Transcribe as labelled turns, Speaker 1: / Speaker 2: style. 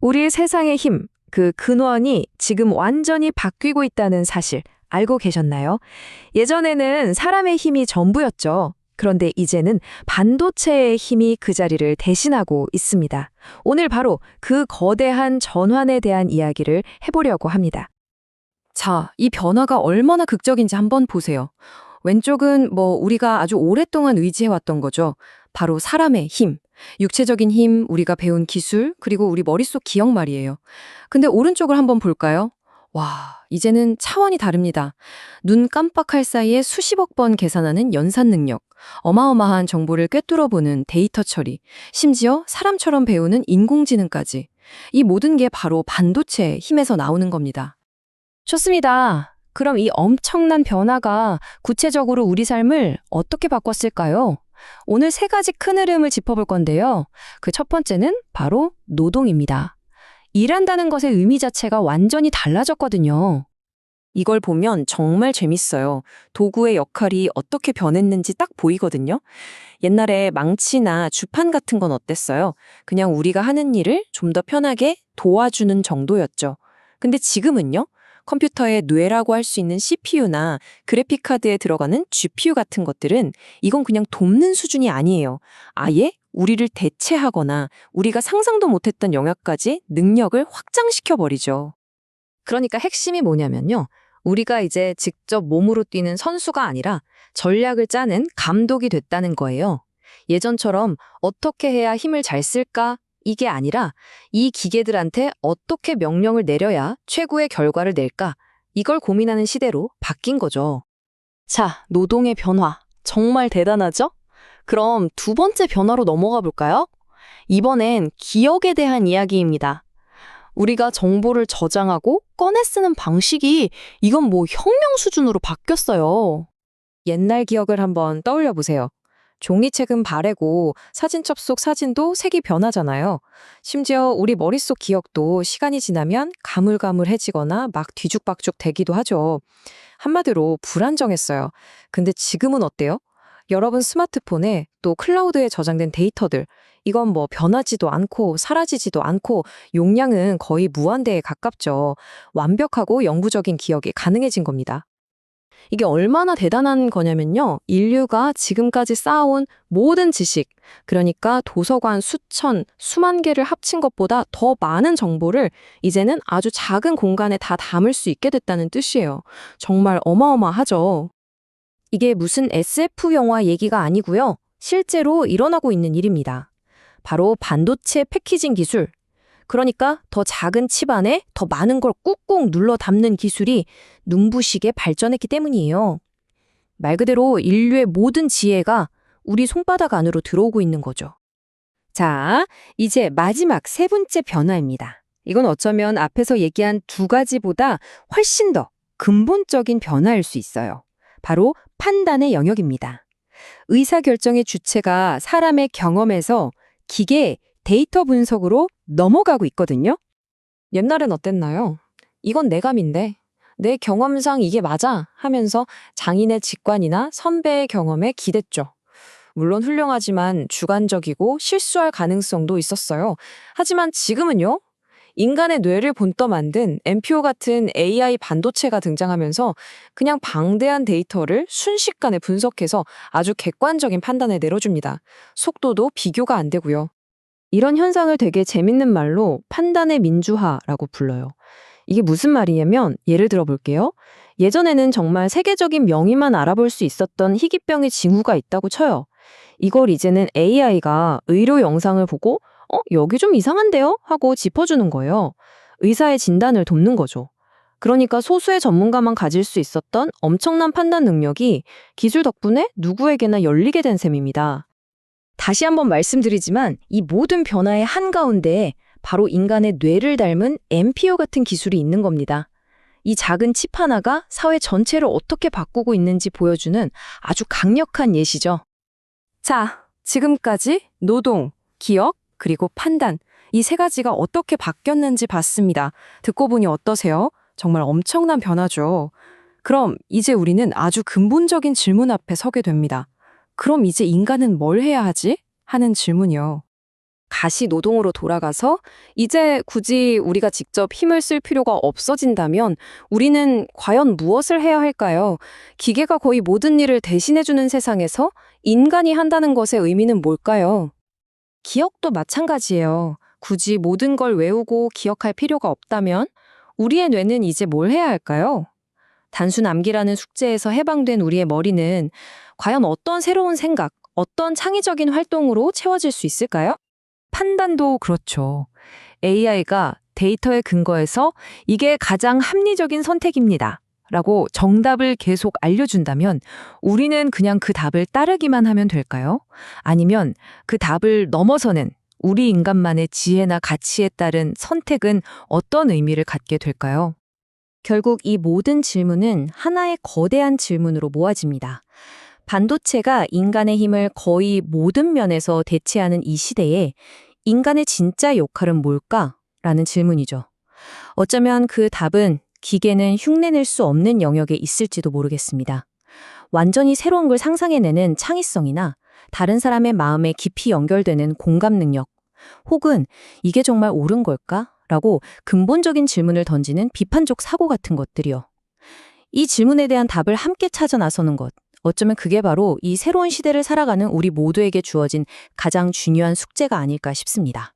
Speaker 1: 우리 세상의 힘, 그 근원이 지금 완전히 바뀌고 있다는 사실 알고 계셨나요? 예전에는 사람의 힘이 전부였죠. 그런데 이제는 반도체의 힘이 그 자리를 대신하고 있습니다. 오늘 바로 그 거대한 전환에 대한 이야기를 해보려고 합니다.
Speaker 2: 자, 이 변화가 얼마나 극적인지 한번 보세요. 왼쪽은 우리가 아주 오랫동안 의지해왔던 거죠. 바로 사람의 힘, 육체적인 힘, 우리가 배운 기술, 그리고 우리 머릿속 기억 말이에요. 근데 오른쪽을 한번 볼까요? 와, 이제는 차원이 다릅니다. 눈 깜빡할 사이에 수십억 번 계산하는 연산 능력, 어마어마한 정보를 꿰뚫어보는 데이터 처리, 심지어 사람처럼 배우는 인공지능까지. 이 모든 게 바로 반도체의 힘에서 나오는 겁니다.
Speaker 1: 좋습니다. 그럼 이 엄청난 변화가 구체적으로 우리 삶을 어떻게 바꿨을까요? 오늘 세 가지 큰 흐름을 짚어볼 건데요. 그 첫 번째는 바로 노동입니다. 일한다는 것의 의미 자체가 완전히 달라졌거든요.
Speaker 2: 이걸 보면 정말 재밌어요. 도구의 역할이 어떻게 변했는지 딱 보이거든요. 옛날에 망치나 주판 같은 건 어땠어요? 그냥 우리가 하는 일을 좀 더 편하게 도와주는 정도였죠. 근데 지금은요? 컴퓨터의 뇌라고 할 수 있는 CPU나 그래픽카드에 들어가는 GPU 같은 것들은 이건 그냥 돕는 수준이 아니에요. 아예 우리를 대체하거나 우리가 상상도 못했던 영역까지 능력을 확장시켜버리죠.
Speaker 1: 그러니까 핵심이 뭐냐면요. 우리가 이제 직접 몸으로 뛰는 선수가 아니라 전략을 짜는 감독이 됐다는 거예요. 예전처럼 어떻게 해야 힘을 잘 쓸까? 이게 아니라 이 기계들한테 어떻게 명령을 내려야 최고의 결과를 낼까? 이걸 고민하는 시대로 바뀐 거죠. 자, 노동의 변화. 정말 대단하죠? 그럼 두 번째 변화로 넘어가 볼까요? 이번엔 기억에 대한 이야기입니다. 우리가 정보를 저장하고 꺼내 쓰는 방식이 이건 혁명 수준으로 바뀌었어요.
Speaker 2: 옛날 기억을 한번 떠올려 보세요. 종이책은 바래고 사진 접속 사진도 색이 변하잖아요. 심지어 우리 머릿속 기억도 시간이 지나면 가물가물해지거나 막 뒤죽박죽 되기도 하죠. 한마디로 불안정했어요. 근데 지금은 어때요? 여러분 스마트폰에 또 클라우드에 저장된 데이터들, 이건 변하지도 않고 사라지지도 않고 용량은 거의 무한대에 가깝죠. 완벽하고 영구적인 기억이 가능해진 겁니다.
Speaker 1: 이게 얼마나 대단한 거냐면요. 인류가 지금까지 쌓아온 모든 지식, 그러니까 도서관 수천, 수만 개를 합친 것보다 더 많은 정보를 이제는 아주 작은 공간에 다 담을 수 있게 됐다는 뜻이에요. 정말 어마어마하죠. 이게 무슨 SF 영화 얘기가 아니고요. 실제로 일어나고 있는 일입니다. 바로 반도체 패키징 기술. 그러니까 더 작은 칩 안에 더 많은 걸 꾹꾹 눌러 담는 기술이 눈부시게 발전했기 때문이에요. 말 그대로 인류의 모든 지혜가 우리 손바닥 안으로 들어오고 있는 거죠.
Speaker 2: 자, 이제 마지막 세 번째 변화입니다. 이건 어쩌면 앞에서 얘기한 두 가지보다 훨씬 더 근본적인 변화일 수 있어요. 바로 판단의 영역입니다. 의사결정의 주체가 사람의 경험에서 기계, 데이터 분석으로 넘어가고 있거든요.
Speaker 1: 옛날엔 어땠나요? 이건 내감인데, 내 경험상 이게 맞아 하면서 장인의 직관이나 선배의 경험에 기댔죠. 물론 훌륭하지만 주관적이고 실수할 가능성도 있었어요. 하지만 지금은요? 인간의 뇌를 본떠 만든 MPO 같은 AI 반도체가 등장하면서 그냥 방대한 데이터를 순식간에 분석해서 아주 객관적인 판단을 내려줍니다. 속도도 비교가 안 되고요. 이런 현상을 되게 재밌는 말로 판단의 민주화라고 불러요. 이게 무슨 말이냐면 예를 들어 볼게요. 예전에는 정말 세계적인 명의만 알아볼 수 있었던 희귀병의 징후가 있다고 쳐요. 이걸 이제는 AI가 의료 영상을 보고 여기 좀 이상한데요? 하고 짚어주는 거예요. 의사의 진단을 돕는 거죠. 그러니까 소수의 전문가만 가질 수 있었던 엄청난 판단 능력이 기술 덕분에 누구에게나 열리게 된 셈입니다. 다시 한번 말씀드리지만 이 모든 변화의 한가운데에 바로 인간의 뇌를 닮은 MPO 같은 기술이 있는 겁니다. 이 작은 칩 하나가 사회 전체를 어떻게 바꾸고 있는지 보여주는 아주 강력한 예시죠.
Speaker 2: 자, 지금까지 노동, 기억, 그리고 판단, 이 세 가지가 어떻게 바뀌었는지 봤습니다. 듣고 보니 어떠세요? 정말 엄청난 변화죠. 그럼 이제 우리는 아주 근본적인 질문 앞에 서게 됩니다. 그럼 이제 인간은 뭘 해야 하지? 하는 질문이요. 다시 노동으로 돌아가서 이제 굳이 우리가 직접 힘을 쓸 필요가 없어진다면 우리는 과연 무엇을 해야 할까요? 기계가 거의 모든 일을 대신해주는 세상에서 인간이 한다는 것의 의미는 뭘까요?
Speaker 1: 기억도 마찬가지예요. 굳이 모든 걸 외우고 기억할 필요가 없다면 우리의 뇌는 이제 뭘 해야 할까요? 단순 암기라는 숙제에서 해방된 우리의 머리는 과연 어떤 새로운 생각, 어떤 창의적인 활동으로 채워질 수 있을까요? 판단도 그렇죠. AI가 데이터에 근거해서 이게 가장 합리적인 선택입니다. 라고 정답을 계속 알려준다면 우리는 그냥 그 답을 따르기만 하면 될까요? 아니면 그 답을 넘어서는 우리 인간만의 지혜나 가치에 따른 선택은 어떤 의미를 갖게 될까요? 결국 이 모든 질문은 하나의 거대한 질문으로 모아집니다. 반도체가 인간의 힘을 거의 모든 면에서 대체하는 이 시대에 인간의 진짜 역할은 뭘까? 라는 질문이죠. 어쩌면 그 답은 기계는 흉내낼 수 없는 영역에 있을지도 모르겠습니다. 완전히 새로운 걸 상상해내는 창의성이나 다른 사람의 마음에 깊이 연결되는 공감 능력, 혹은 이게 정말 옳은 걸까? 라고 근본적인 질문을 던지는 비판적 사고 같은 것들이요. 이 질문에 대한 답을 함께 찾아 나서는 것, 어쩌면 그게 바로 이 새로운 시대를 살아가는 우리 모두에게 주어진 가장 중요한 숙제가 아닐까 싶습니다.